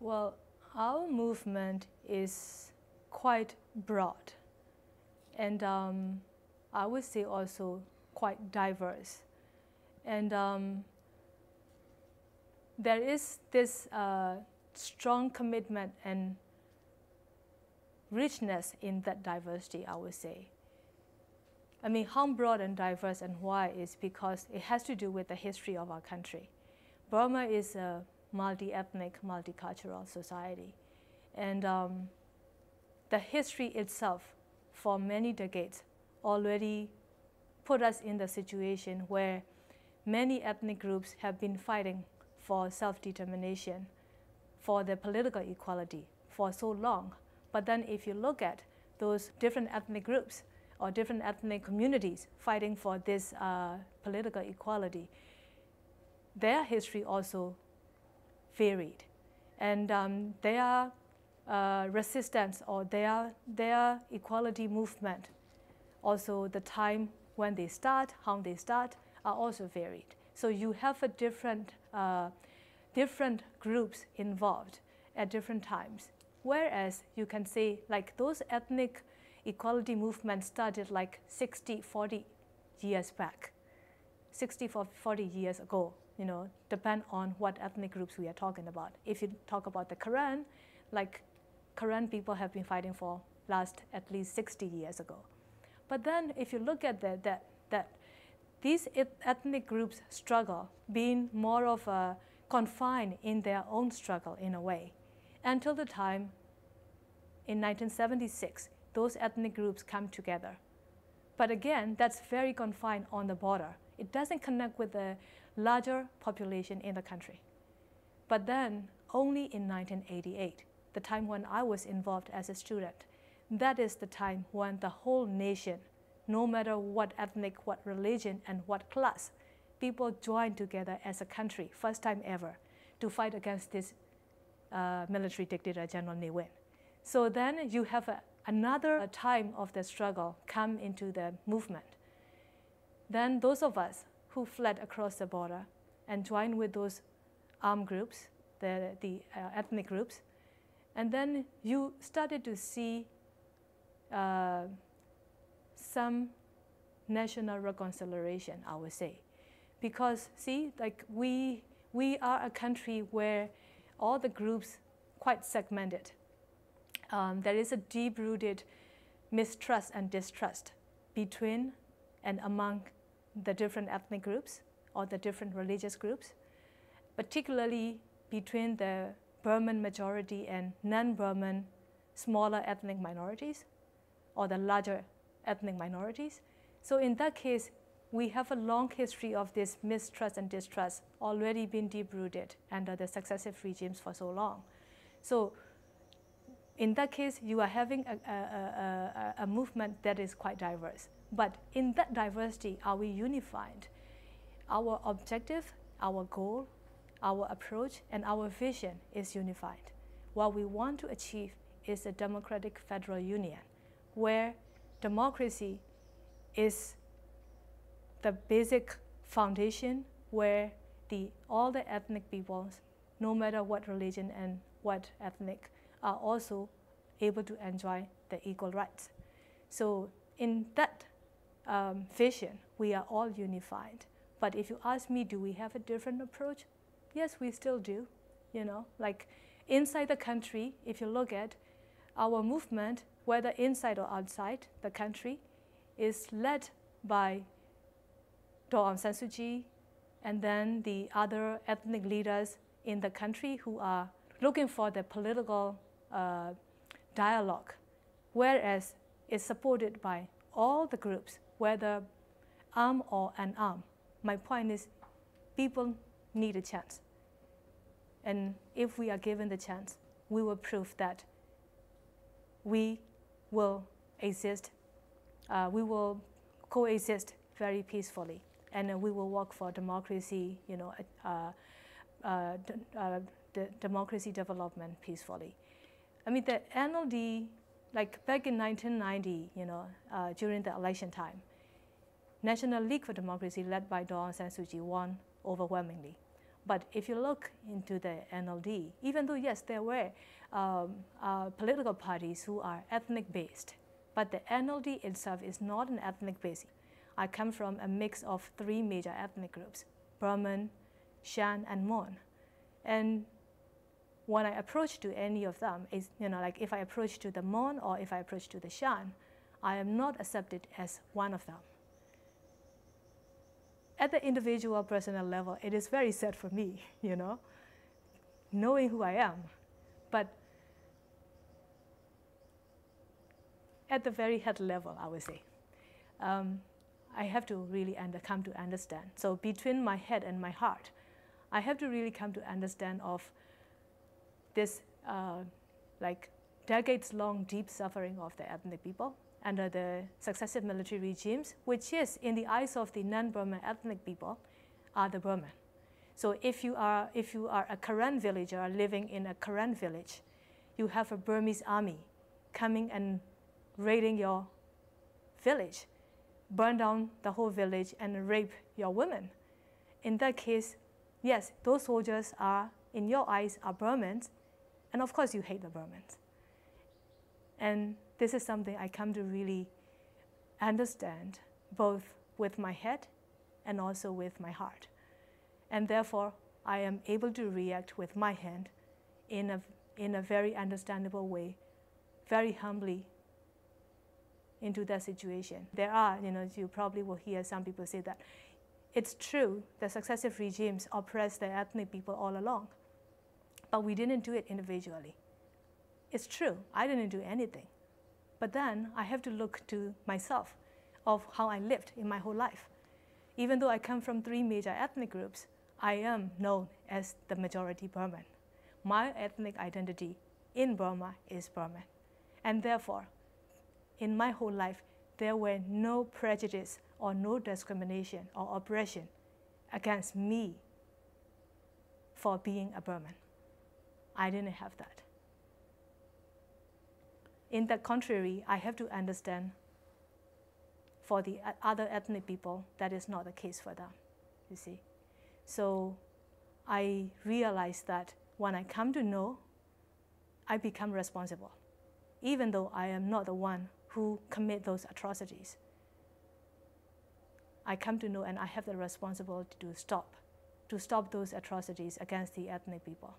Well, our movement is quite broad, and I would say also quite diverse. And there is this strong commitment and richness in that diversity, I would say. I mean, how broad and diverse and why is because it has to do with the history of our country. Burma is a multi-ethnic, multicultural society. And the history itself, for many decades, already put us in the situation where many ethnic groups have been fighting for self-determination, for their political equality for so long. But then if you look at those different ethnic groups or different ethnic communities fighting for this political equality, their history also varied. And their resistance or their equality movement, also the time when they start, how they start, are also varied. So you have a different groups involved at different times. Whereas you can say like those ethnic equality movements started like 40 years back, 40 years ago, you know, depend on what ethnic groups we are talking about. If you talk about the Karen, like Karen people have been fighting for last at least 60 years ago. But then if you look at that these ethnic groups struggle being more of a confined in their own struggle in a way, until the time in 1976, those ethnic groups come together. But again, that's very confined on the border. It doesn't connect with the larger population in the country. But then, only in 1988, the time when I was involved as a student, that is the time when the whole nation, no matter what ethnic, what religion, and what class, people joined together as a country, first time ever, to fight against this military dictator, General Ne Win. So then you have another time of the struggle come into the movement. Then those of us who fled across the border and joined with those armed groups, the ethnic groups, and then you started to see some national reconciliation, I would say. Because see, like we are a country where all the groups quite segmented. There is a deep-rooted mistrust and distrust between and among the different ethnic groups or the different religious groups, particularly between the Burman majority and non-Burman smaller ethnic minorities or the larger ethnic minorities. So in that case, we have a long history of this mistrust and distrust already been deep-rooted under the successive regimes for so long. So in that case, you are having a movement that is quite diverse. But in that diversity, are we unified? Our objective, our goal, our approach, and our vision is unified. What we want to achieve is a democratic federal union where democracy is the basic foundation, where all the ethnic peoples, no matter what religion and what ethnic, are also able to enjoy the equal rights. So in that vision, we are all unified. But if you ask me, do we have a different approach? Yes, we still do. You know, like inside the country, if you look at our movement, whether inside or outside the country, is led by Daw Aung San Suu Kyi and then the other ethnic leaders in the country who are looking for the political dialogue, whereas it's supported by all the groups, whether armed or unarmed. My point is, people need a chance. And if we are given the chance, we will prove that we will exist, we will coexist very peacefully, and we will work for democracy, you know, the democracy development peacefully. I mean, the NLD, like back in 1990, you know, during the election time, National League for Democracy, led by Daw Aung San Suu Kyi, won overwhelmingly. But if you look into the NLD, even though, yes, there were political parties who are ethnic-based, but the NLD itself is not an ethnic-based. I come from a mix of 3 major ethnic groups, Burman, Shan, and Mon. And when I approach to any of them, is, like if I approach to the Mon or if I approach to the Shan, I am not accepted as one of them. At the individual personal level, it is very sad for me, knowing who I am. But at the very head level, I would say, I have to really come to understand. So between my head and my heart, I have to really come to understand of this like decades-long deep suffering of the ethnic people under the successive military regimes, which is, in the eyes of the non-Burman ethnic people, are the Burman. So if you are a Karen villager living in a Karen village, you have a Burmese army coming and raiding your village, burn down the whole village and rape your women. In that case, yes, those soldiers are, in your eyes, are Burmans, and of course you hate the Burmans. And this is something I come to really understand, both with my head and also with my heart. And therefore, I am able to react with my hand in a very understandable way, very humbly into that situation. There are, you probably will hear some people say that it's true that successive regimes oppressed the ethnic people all along, but we didn't do it individually. It's true, I didn't do anything. But then I have to look to myself of how I lived in my whole life. Even though I come from 3 major ethnic groups, I am known as the majority Burman. My ethnic identity in Burma is Burman. And therefore, in my whole life, there were no prejudice or no discrimination or oppression against me for being a Burman. I didn't have that. In the contrary, I have to understand for the other ethnic people, that is not the case for them, you see. So I realized that when I come to know, I become responsible, even though I am not the one who commit those atrocities. I come to know and I have the responsibility to stop those atrocities against the ethnic people.